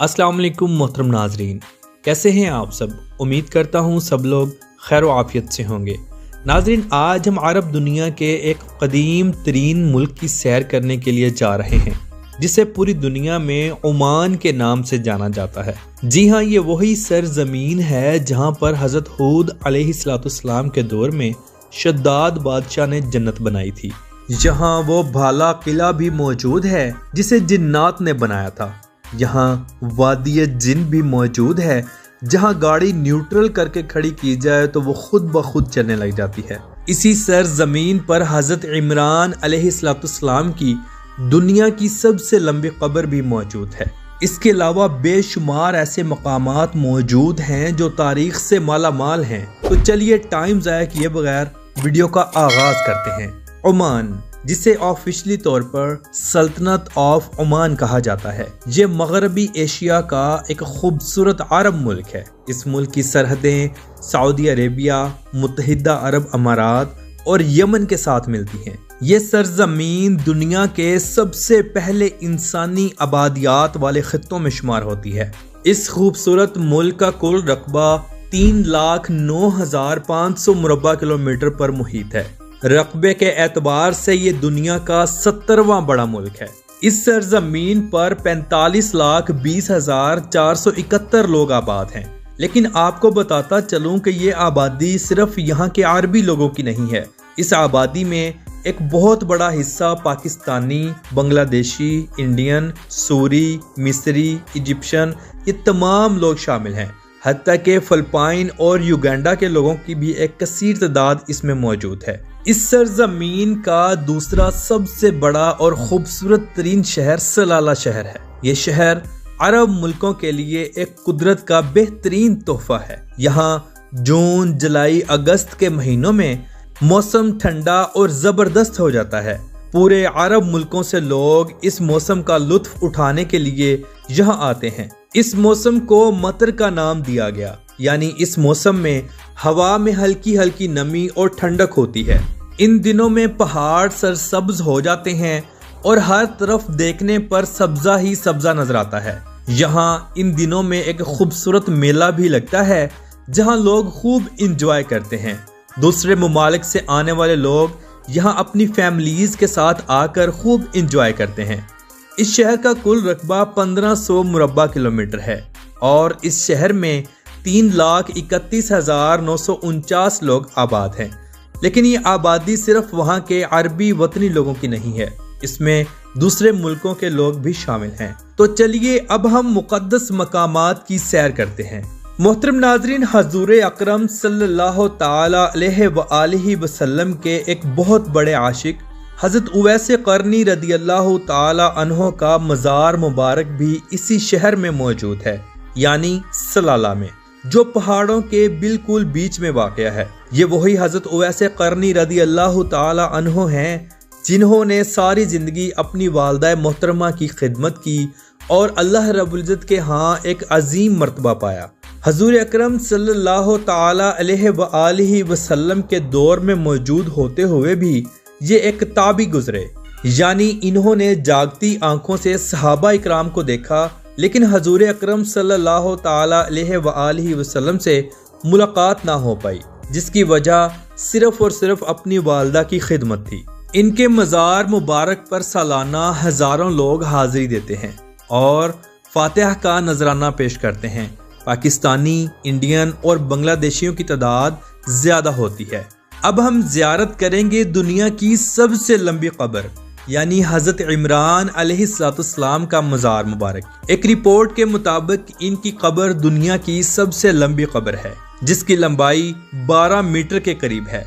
السلام علیکم محترم ناظرین، کیسے ہیں آپ سب؟ امید کرتا ہوں سب لوگ خیر و عافیت سے ہوں گے۔ ناظرین، آج ہم عرب دنیا کے ایک قدیم ترین ملک کی سیر کرنے کے لیے جا رہے ہیں جسے پوری دنیا میں عمان کے نام سے جانا جاتا ہے۔ جی ہاں، یہ وہی سرزمین ہے جہاں پر حضرت ہود علیہ السلام کے دور میں شداد بادشاہ نے جنت بنائی تھی۔ یہاں وہ بھالا قلعہ بھی موجود ہے جسے جنات نے بنایا تھا۔ یہاں وادی جن بھی موجود ہے جہاں گاڑی نیوٹرل کر کے کھڑی کی جائے تو وہ خود بخود چلنے لگ جاتی ہے۔ اسی سرزمین پر حضرت عمران علیہ السلام کی دنیا کی سب سے لمبی قبر بھی موجود ہے۔ اس کے علاوہ بے شمار ایسے مقامات موجود ہیں جو تاریخ سے مالا مال ہیں۔ تو چلیے ٹائم ضائع کیے بغیر ویڈیو کا آغاز کرتے ہیں۔ عمان، جسے آفیشلی طور پر سلطنت آف عمان کہا جاتا ہے، یہ مغربی ایشیا کا ایک خوبصورت عرب ملک ہے۔ اس ملک کی سرحدیں سعودی عربیہ، متحدہ عرب امارات اور یمن کے ساتھ ملتی ہیں۔ یہ سرزمین دنیا کے سب سے پہلے انسانی آبادیات والے خطوں میں شمار ہوتی ہے۔ اس خوبصورت ملک کا کل رقبہ 3,09,500 مربع کلومیٹر پر محیط ہے۔ رقبے کے اعتبار سے یہ دنیا کا 70واں بڑا ملک ہے۔ اس سرزمین پر 45,20,471 لوگ آباد ہیں، لیکن آپ کو بتاتا چلوں کہ یہ آبادی صرف یہاں کے عربی لوگوں کی نہیں ہے۔ اس آبادی میں ایک بہت بڑا حصہ پاکستانی، بنگلہ دیشی، انڈین، سوری، مصری، ایجپشن، یہ تمام لوگ شامل ہیں۔ حتیٰ کہ فلپائن اور یوگینڈا کے لوگوں کی بھی ایک کثیر تعداد اس میں موجود ہے۔ اس سرزمین کا دوسرا سب سے بڑا اور خوبصورت ترین شہر سلالہ شہر ہے۔ یہ شہر عرب ملکوں کے لیے ایک قدرت کا بہترین تحفہ ہے۔ یہاں جون، جولائی، اگست کے مہینوں میں موسم ٹھنڈا اور زبردست ہو جاتا ہے۔ پورے عرب ملکوں سے لوگ اس موسم کا لطف اٹھانے کے لیے یہاں آتے ہیں۔ اس موسم کو مطر کا نام دیا گیا، یعنی اس موسم میں ہوا میں ہلکی ہلکی نمی اور ٹھنڈک ہوتی ہے۔ ان دنوں میں پہاڑ سرسبز ہو جاتے ہیں اور ہر طرف دیکھنے پر سبزہ ہی سبزہ نظر آتا ہے۔ یہاں ان دنوں میں ایک خوبصورت میلہ بھی لگتا ہے جہاں لوگ خوب انجوائے کرتے ہیں۔ دوسرے ممالک سے آنے والے لوگ یہاں اپنی فیملیز کے ساتھ آ کر خوب انجوائے کرتے ہیں۔ اس شہر کا کل رقبہ 1500 مربع کلومیٹر ہے اور اس شہر میں 3,31,949 لوگ آباد ہیں۔ لیکن یہ آبادی صرف وہاں کے عربی وطنی لوگوں کی نہیں ہے، اس میں دوسرے ملکوں کے لوگ بھی شامل ہیں۔ تو چلیے اب ہم مقدس مقامات کی سیر کرتے ہیں۔ محترم ناظرین، حضور اکرم صلی اللہ تعالی علیہ وآلہ وسلم کے ایک بہت بڑے عاشق حضرت اویس قرنی رضی اللہ تعالی عنہ کا مزار مبارک بھی اسی شہر میں موجود ہے، یعنی سلالہ میں، جو پہاڑوں کے بالکل بیچ میں واقع ہے۔ یہ وہی حضرت اویس قرنی رضی اللہ تعالی عنہ ہیں جنہوں نے ساری زندگی اپنی والدہ محترمہ کی خدمت کی اور اللہ رب العزت کے ہاں ایک عظیم مرتبہ پایا۔ حضور اکرم صلی اللہ تعالی علیہ وآلہ وسلم کے دور میں موجود ہوتے ہوئے بھی یہ ایک تابعی گزرے، یعنی انہوں نے جاگتی آنکھوں سے صحابہ اکرام کو دیکھا، لیکن حضور اکرم صلی اللہ تعالی علیہ وآلہ وسلم سے ملاقات نہ ہو پائی، جس کی وجہ صرف اور صرف اپنی والدہ کی خدمت تھی۔ ان کے مزار مبارک پر سالانہ ہزاروں لوگ حاضری دیتے ہیں اور فاتحہ کا نذرانہ پیش کرتے ہیں۔ پاکستانی، انڈین اور بنگلہ دیشیوں کی تعداد زیادہ ہوتی ہے۔ اب ہم زیارت کریں گے دنیا کی سب سے لمبی قبر، یعنی حضرت عمران علیہ السلام کا مزار مبارک۔ ایک رپورٹ کے مطابق ان کی قبر دنیا کی سب سے لمبی قبر ہے، جس کی لمبائی 12 میٹر کے قریب ہے۔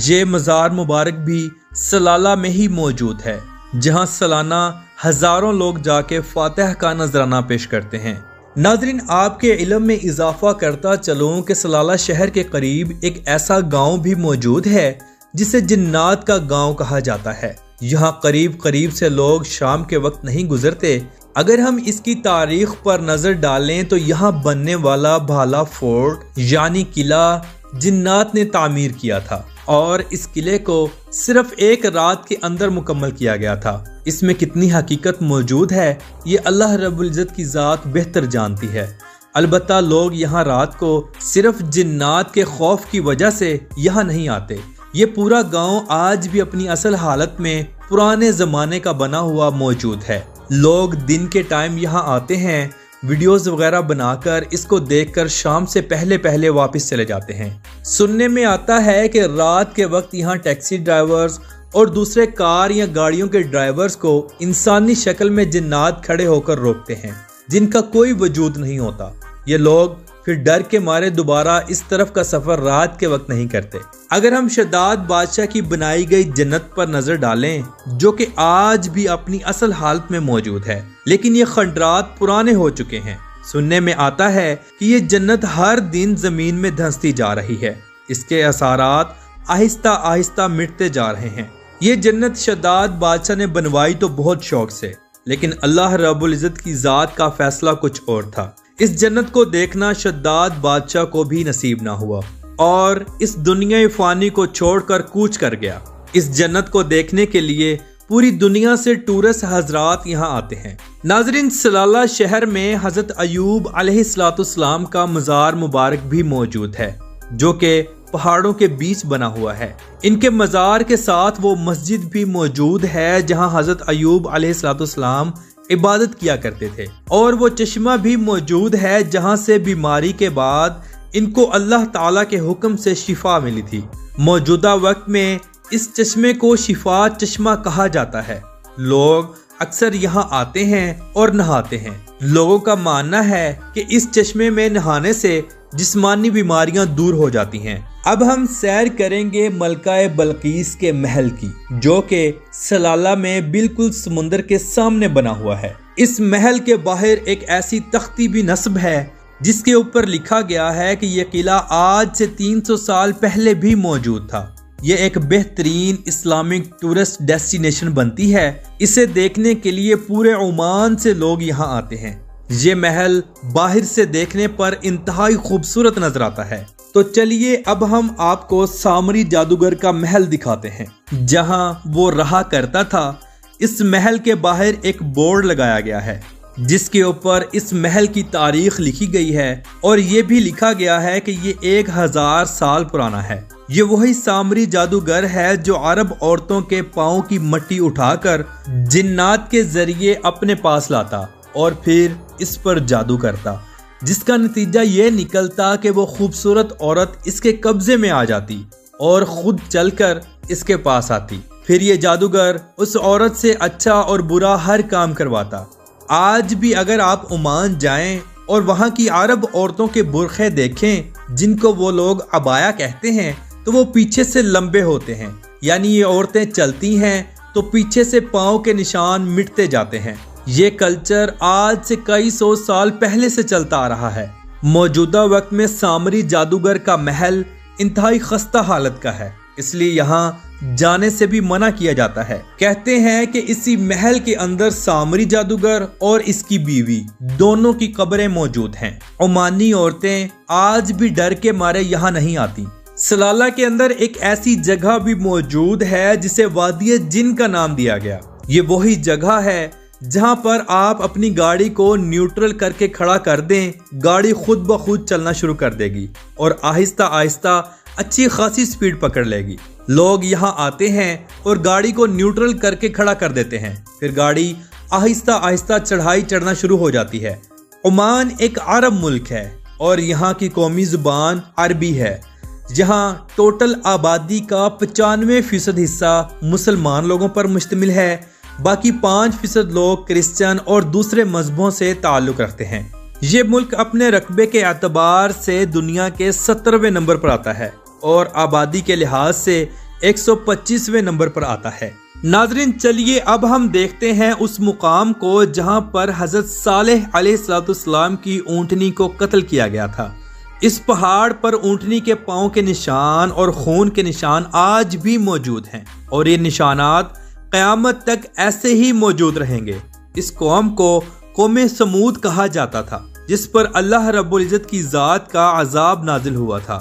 یہ مزار مبارک بھی سلالہ میں ہی موجود ہے، جہاں سالانہ ہزاروں لوگ جا کے فاتحہ کا نذرانہ پیش کرتے ہیں۔ ناظرین، آپ کے علم میں اضافہ کرتا چلوں کہ سلالہ شہر کے قریب ایک ایسا گاؤں بھی موجود ہے جسے جنات کا گاؤں کہا جاتا ہے۔ یہاں قریب سے لوگ شام کے وقت نہیں گزرتے۔ اگر ہم اس کی تاریخ پر نظر ڈالیں تو یہاں بننے والا بھالا فورٹ یعنی قلعہ جنات نے تعمیر کیا تھا اور اس قلعے کو صرف ایک رات کے اندر مکمل کیا گیا تھا۔ اس میں کتنی حقیقت موجود ہے یہ اللہ رب العزت کی ذات بہتر جانتی ہے۔ البتہ لوگ یہاں رات کو صرف جنات کے خوف کی وجہ سے یہاں نہیں آتے۔ یہ پورا گاؤں آج بھی اپنی اصل حالت میں پرانے زمانے کا بنا ہوا موجود ہے۔ لوگ دن کے ٹائم یہاں آتے ہیں، ویڈیوز وغیرہ بنا کر اس کو دیکھ کر شام سے پہلے واپس چلے جاتے ہیں۔ سننے میں آتا ہے کہ رات کے وقت یہاں ٹیکسی ڈرائیورز اور دوسرے کار یا گاڑیوں کے ڈرائیورز کو انسانی شکل میں جنات کھڑے ہو کر روکتے ہیں جن کا کوئی وجود نہیں ہوتا۔ یہ لوگ پھر ڈر کے مارے دوبارہ اس طرف کا سفر رات کے وقت نہیں کرتے۔ اگر ہم شداد بادشاہ کی بنائی گئی جنت پر نظر ڈالیں جو کہ آج بھی اپنی اصل حالت میں موجود ہے، لیکن یہ خنڈرات پرانے ہو چکے ہیں۔ سننے میں آتا ہے کہ یہ جنت ہر دن زمین میں دھنستی جا رہی ہے، اس کے اثرات آہستہ آہستہ مٹتے جا رہے ہیں۔ یہ جنت شداد بادشاہ نے بنوائی تو بہت شوق سے، لیکن اللہ رب العزت کی ذات کا فیصلہ کچھ اور تھا۔ اس جنت کو دیکھنا شداد بادشاہ کو بھی نصیب نہ ہوا اور اس دنیا فانی کو چھوڑ کر کوچ کر گیا۔ اس جنت کو دیکھنے کے لیے پوری دنیا سے ٹورسٹ حضرات یہاں آتے ہیں۔ ناظرین، سلالہ شہر میں حضرت ایوب علیہ السلام کا مزار مبارک بھی موجود ہے جو کہ پہاڑوں کے بیچ بنا ہوا ہے۔ ان کے مزار کے ساتھ وہ مسجد بھی موجود ہے جہاں حضرت ایوب علیہ السلام عبادت کیا کرتے تھے، اور وہ چشمہ بھی موجود ہے جہاں سے بیماری کے بعد ان کو اللہ تعالیٰ کے حکم سے شفا ملی تھی۔ موجودہ وقت میں اس چشمے کو شفا چشمہ کہا جاتا ہے۔ لوگ اکثر یہاں آتے ہیں اور نہاتے ہیں۔ لوگوں کا ماننا ہے کہ اس چشمے میں نہانے سے جسمانی بیماریاں دور ہو جاتی ہیں۔ اب ہم سیر کریں گے ملکہ بلقیس کے محل کی، جو کہ سلالہ میں بالکل سمندر کے سامنے بنا ہوا ہے۔ اس محل کے باہر ایک ایسی تختی بھی نصب ہے جس کے اوپر لکھا گیا ہے کہ یہ قلعہ آج سے 300 سال پہلے بھی موجود تھا۔ یہ ایک بہترین اسلامک ٹورسٹ ڈیسٹینیشن بنتی ہے۔ اسے دیکھنے کے لیے پورے عمان سے لوگ یہاں آتے ہیں۔ یہ محل باہر سے دیکھنے پر انتہائی خوبصورت نظر آتا ہے۔ تو چلیے اب ہم آپ کو سامری جادوگر کا محل دکھاتے ہیں جہاں وہ رہا کرتا تھا۔ اس محل کے باہر ایک بورڈ لگایا گیا ہے جس کے اوپر اس محل کی تاریخ لکھی گئی ہے، اور یہ بھی لکھا گیا ہے کہ یہ 1000 سال پرانا ہے۔ یہ وہی سامری جادوگر ہے جو عرب عورتوں کے پاؤں کی مٹی اٹھا کر جنات کے ذریعے اپنے پاس لاتا اور پھر اس پر جادو کرتا، جس کا نتیجہ یہ نکلتا کہ وہ خوبصورت عورت اس کے قبضے میں آ جاتی اور خود چل کر اس کے پاس آتی۔ پھر یہ جادوگر اس عورت سے اچھا اور برا ہر کام کرواتا۔ آج بھی اگر آپ عمان جائیں اور وہاں کی عرب عورتوں کے برقعے دیکھیں جن کو وہ لوگ عبایا کہتے ہیں، تو وہ پیچھے سے لمبے ہوتے ہیں، یعنی یہ عورتیں چلتی ہیں تو پیچھے سے پاؤں کے نشان مٹتے جاتے ہیں۔ یہ کلچر آج سے کئی 100 سال پہلے سے چلتا آ رہا ہے۔ موجودہ وقت میں سامری جادوگر کا محل انتہائی خستہ حالت کا ہے، اس لیے یہاں جانے سے بھی منع کیا جاتا ہے۔ کہتے ہیں کہ اسی محل کے اندر سامری جادوگر اور اس کی بیوی دونوں کی قبریں موجود ہیں۔ عمانی عورتیں آج بھی ڈر کے مارے یہاں نہیں آتی۔ سلالہ کے اندر ایک ایسی جگہ بھی موجود ہے جسے وادی جن کا نام دیا گیا۔ یہ وہی جگہ ہے جہاں پر آپ اپنی گاڑی کو نیوٹرل کر کے کھڑا کر دیں، گاڑی خود بخود چلنا شروع کر دے گی اور آہستہ آہستہ اچھی خاصی سپیڈ پکڑ لے گی۔ لوگ یہاں آتے ہیں اور گاڑی کو نیوٹرل کر کے کھڑا کر دیتے ہیں، پھر گاڑی آہستہ آہستہ چڑھائی چڑھنا شروع ہو جاتی ہے۔ عمان ایک عرب ملک ہے اور یہاں کی قومی زبان عربی ہے۔ یہاں ٹوٹل آبادی کا 95% حصہ مسلمان لوگوں پر مشتمل ہے، باقی 5% لوگ کرسچن اور دوسرے مذہبوں سے تعلق رکھتے ہیں۔ یہ ملک اپنے رقبے کے اعتبار سے دنیا کے 17ویں نمبر پر آتا ہے اور آبادی کے لحاظ سے 125ویں نمبر پر آتا ہے۔ ناظرین، چلیے اب ہم دیکھتے ہیں اس مقام کو جہاں پر حضرت صالح علیہ السلام کی اونٹنی کو قتل کیا گیا تھا۔ اس پہاڑ پر اونٹنی کے پاؤں کے نشان اور خون کے نشان آج بھی موجود ہیں اور یہ نشانات قیامت تک ایسے ہی موجود رہیں گے۔ اس قوم کو قوم سمود کہا جاتا تھا جس پر اللہ رب العزت کی ذات کا عذاب نازل ہوا تھا۔